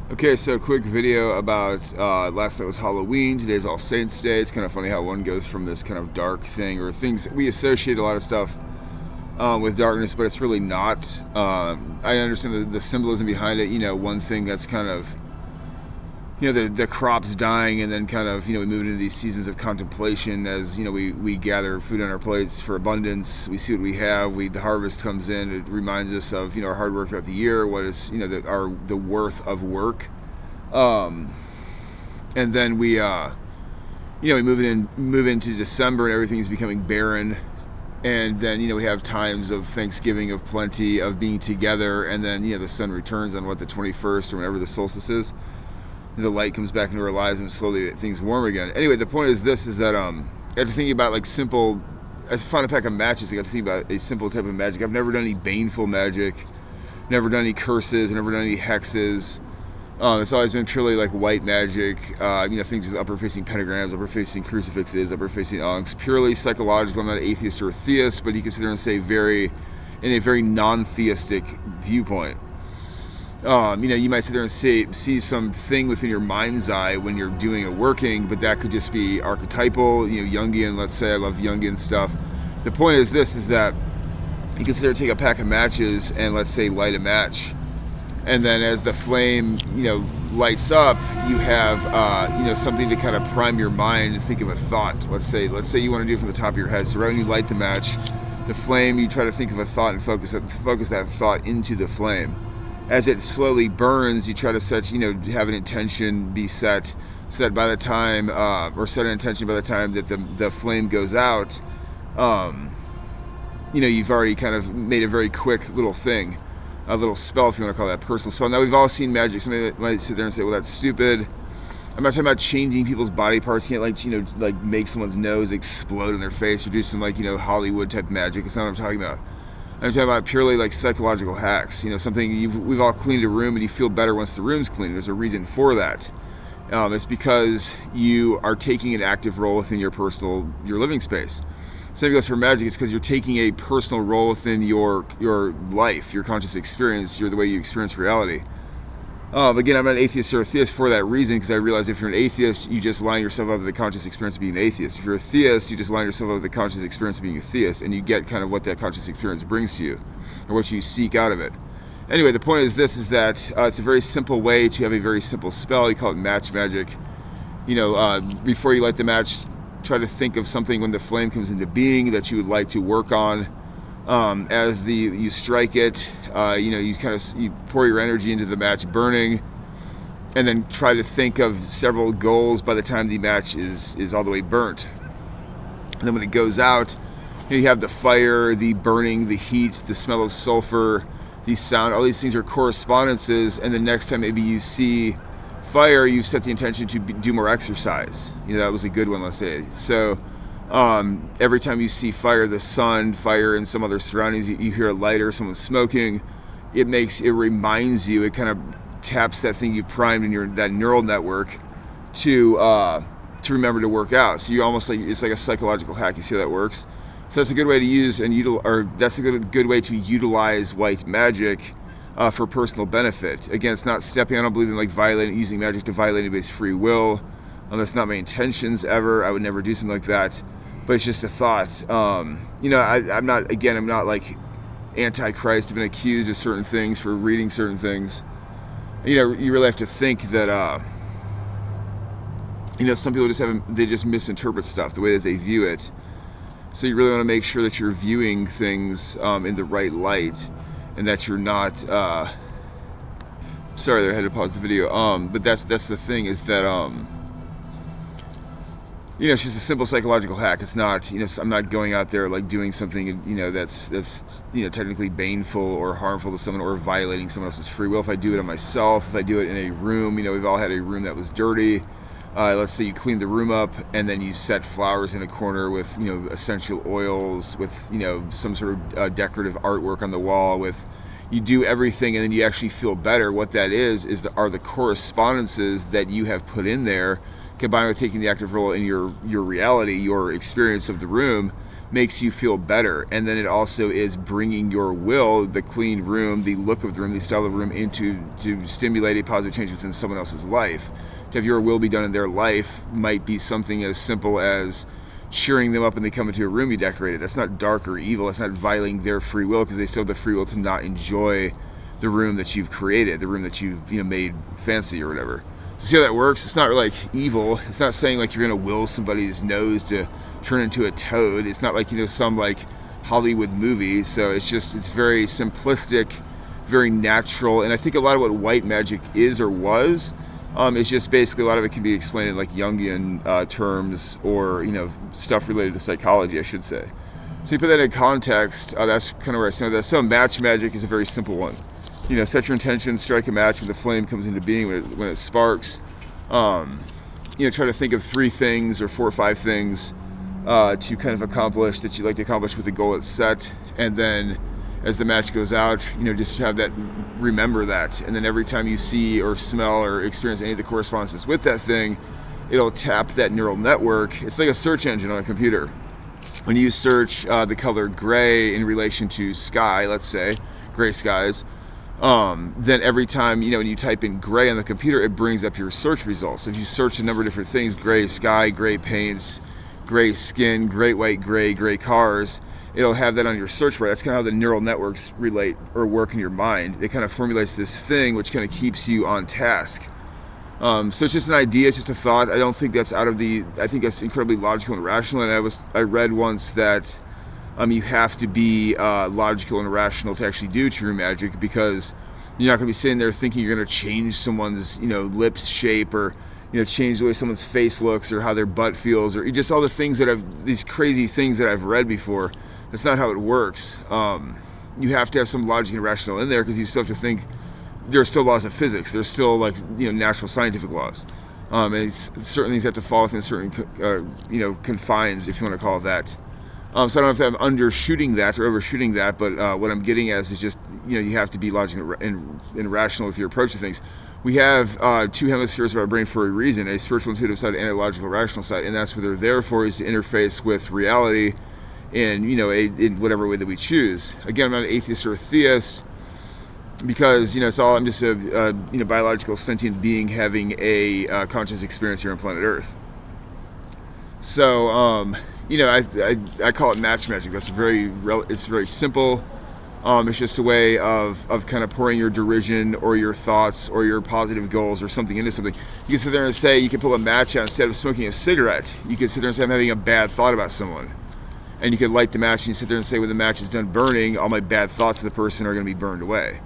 Okay, so quick video about last night was Halloween. Today's All Saints Day. It's kind of funny how one goes from this kind of dark thing or things we associate a lot of stuff with darkness, but it's really not. I understand the symbolism behind it. You know, one thing that's kind of the crops dying, and then kind of we move into these seasons of contemplation as we gather food on our plates for abundance. We see what we have. The harvest comes in. It reminds us of our hard work throughout the year. What is the worth of work, and then we move into December and everything's becoming barren. And then we have times of Thanksgiving, of plenty, of being together, and then the sun returns on the 21st or whenever the solstice is. The light comes back into our lives and slowly things warm again. Anyway, the point is that I got to think about simple. I found a pack of matches. I got to think about a simple type of magic. I've never done any baneful magic, never done any curses, never done any hexes. It's always been purely white magic. Things with upper-facing pentagrams, upper-facing crucifixes, upper-facing ankhs. Purely psychological. I'm not an atheist or a theist, but you can sit there and say in a very non-theistic viewpoint. You might sit there and see something within your mind's eye when you're doing a working, but that could just be archetypal, Jungian. Let's say I love Jungian stuff. The point is that you can sit there and take a pack of matches and let's say light a match, and then as the flame lights up, you have something to kind of prime your mind to think of a thought. Let's say you want to do it from the top of your head. So right when you light the match, the flame, you try to think of a thought and focus that thought into the flame. As it slowly burns, you try to have an intention be set so that by the time, or set an intention by the time that the flame goes out, you've already kind of made a very quick little thing, a little spell, if you want to call that personal spell. Now, we've all seen magic. Somebody might sit there and say, well, that's stupid. I'm not talking about changing people's body parts. You can't make someone's nose explode in their face or do some Hollywood type magic. That's not what I'm talking about. I'm talking about purely psychological hacks. Something we've all cleaned a room and you feel better once the room's clean. There's a reason for that. It's because you are taking an active role within your living space. Same goes for magic. It's because you're taking a personal role within your life, your conscious experience, the way you experience reality. Again, I'm not an atheist or a theist for that reason, because I realize if you're an atheist, you just line yourself up with the conscious experience of being an atheist. If you're a theist, you just line yourself up with the conscious experience of being a theist, and you get kind of what that conscious experience brings to you, or what you seek out of it. Anyway, the point is that it's a very simple way to have a very simple spell. You call it match magic. Before you light the match, try to think of something when the flame comes into being that you would like to work on. As you strike it, you pour your energy into the match burning, and then try to think of several goals by the time the match is all the way burnt. And then when it goes out, you have the fire, the burning, the heat, the smell of sulfur, the sound. All these things are correspondences, and the next time maybe you see fire, you set the intention to do more exercise. That was a good one, let's say. So every time you see fire, the sun, fire, and some other surroundings, you hear a lighter, someone smoking, it reminds you, it kind of taps that thing you've primed in that neural network to remember to work out. So you're almost it's like a psychological hack. You see how that works? So that's a good way to use that's a good way to utilize white magic for personal benefit. Again, it's not stepping. I don't believe in using magic to violate anybody's free will. That's not my intentions ever. I would never do something like that. But it's just a thought. I'm not anti-Christ. I've been accused of certain things for reading certain things. You really have to think that, some people they just misinterpret stuff the way that they view it. So you really want to make sure that you're viewing things in the right light, and that you're not. Sorry there, I had to pause the video. But that's the thing, is that it's just a simple psychological hack. It's not, I'm not going out there doing something, that's technically baneful or harmful to someone or violating someone else's free will. If I do it on myself, if I do it in a room, we've all had a room that was dirty. Let's say you clean the room up and then you set flowers in a corner with, essential oils, with, some sort of decorative artwork on the wall, you do everything and then you actually feel better. What that are the correspondences that you have put in there, combined with taking the active role in your reality, your experience of the room, makes you feel better. And then it also is bringing your will, the clean room, the look of the room, the style of the room, into to stimulate a positive change within someone else's life. To have your will be done in their life might be something as simple as cheering them up when they come into a room you decorated. That's not dark or evil. That's not violating their free will, because they still have the free will to not enjoy the room that you've created, the room that you've made fancy or whatever. So see how that works? It's not like evil. It's not saying like you're going to will somebody's nose to turn into a toad. It's not like, some like Hollywood movie. So it's very simplistic, very natural. And I think a lot of what white magic is or was, is just basically a lot of it can be explained in like Jungian terms, or, stuff related to psychology, I should say. So you put that in context, that's kind of where I stand with that. So match magic is a very simple one. Set your intention, strike a match when the flame comes into being, when it sparks. Try to think of 3 things or 4 or 5 things to kind of accomplish that you'd like to accomplish with the goal it's set. And then as the match goes out, just have that, remember that. And then every time you see or smell or experience any of the correspondences with that thing, it'll tap that neural network. It's like a search engine on a computer. When you search the color gray in relation to sky, let's say, gray skies, then every time, when you type in gray on the computer, it brings up your search results. If you search a number of different things, gray sky, gray paints, gray skin, gray white, gray cars, it'll have that on your search bar. That's kind of how the neural networks relate or work in your mind. It kind of formulates this thing which kind of keeps you on task. So it's just an idea, it's just a thought. I don't think that's I think that's incredibly logical and rational. And I read once that you have to be logical and rational to actually do true magic, because you're not going to be sitting there thinking you're going to change someone's lips shape, or change the way someone's face looks, or how their butt feels, or just all the things these crazy things that I've read before. That's not how it works. You have to have some logic and rational in there, because you still have to think there are still laws of physics. There's still natural scientific laws. And certain things have to fall within certain confines, if you want to call it that. So I don't know if I'm undershooting that or overshooting that, but what I'm getting at is just, you have to be logical and rational with your approach to things. We have 2 hemispheres of our brain for a reason, a spiritual intuitive side and a logical rational side, and that's what they're there for, is to interface with reality in, in whatever way that we choose. Again, I'm not an atheist or a theist, because, I'm just a biological sentient being having a conscious experience here on planet Earth. So, I call it match magic. That's it's very simple. It's just a way of kind of pouring your derision or your thoughts or your positive goals or something into something. You can sit there and say, you can pull a match out instead of smoking a cigarette. You can sit there and say, I'm having a bad thought about someone. And you can light the match and you sit there and say, when the match is done burning, all my bad thoughts of the person are going to be burned away.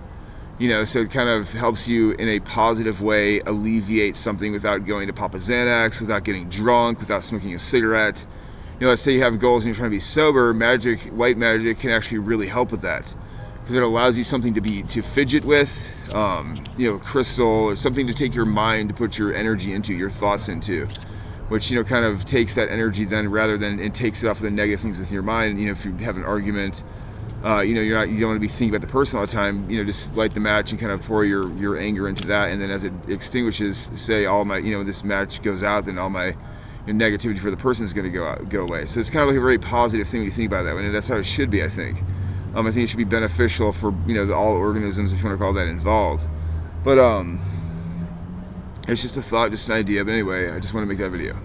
So it kind of helps you in a positive way alleviate something without going to pop a Xanax, without getting drunk, without smoking a cigarette. Let's say you have goals and you're trying to be sober. White magic can actually really help with that, because it allows you something to fidget with, crystal, or something to take your mind, to put your energy into, your thoughts into, which, kind of takes that energy then, rather than, it takes it off the negative things within your mind. If you have an argument, you don't want to be thinking about the person all the time. Just light the match and kind of pour your anger into that, and then as it extinguishes, say all my, this match goes out, then all my negativity for the person is going to go away. So it's kind of like a very positive thing when you think about that. And that's how it should be, I think. I think it should be beneficial for all organisms, if you want to call that, involved. But it's just a thought, just an idea. But anyway, I just want to make that video.